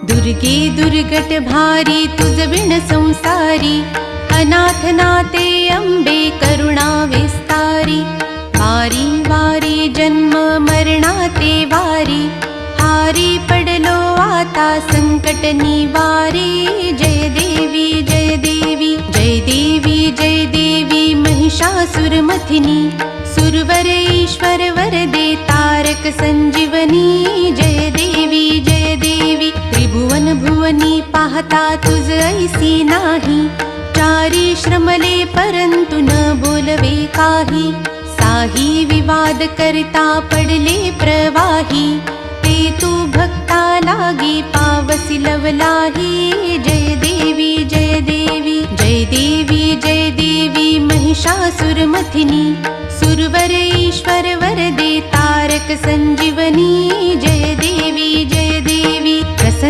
दुर्गे दुर्गट भारी तुझ विण संसारी, अनाथ नाते अंबे करुणा विस्तारी। वारी वारी जन्म मरणाते वारी, हारी पडलो आता संकट निवारी। जय देवी जय देवी जय देवी जय देवी महिषासुरमथिनी, सुरवर ईश्वर वरदे तारक संजीवनी। जय देवी जय देवी त्रिभुवन भुवनी, पाहता तुझ ऐसी नाही। चारी श्रमले परंतु न बोलवे काही, साही विवाद करता पडले प्रवाही। ते तू भक्ता लागी पावसी लवलाही। जय देवी जय देवी जय देवी जय देवी महिषासुरमथिनी, सुरवर ईश्वर वरदे तारक संजीवनी। जय देवी जय देवी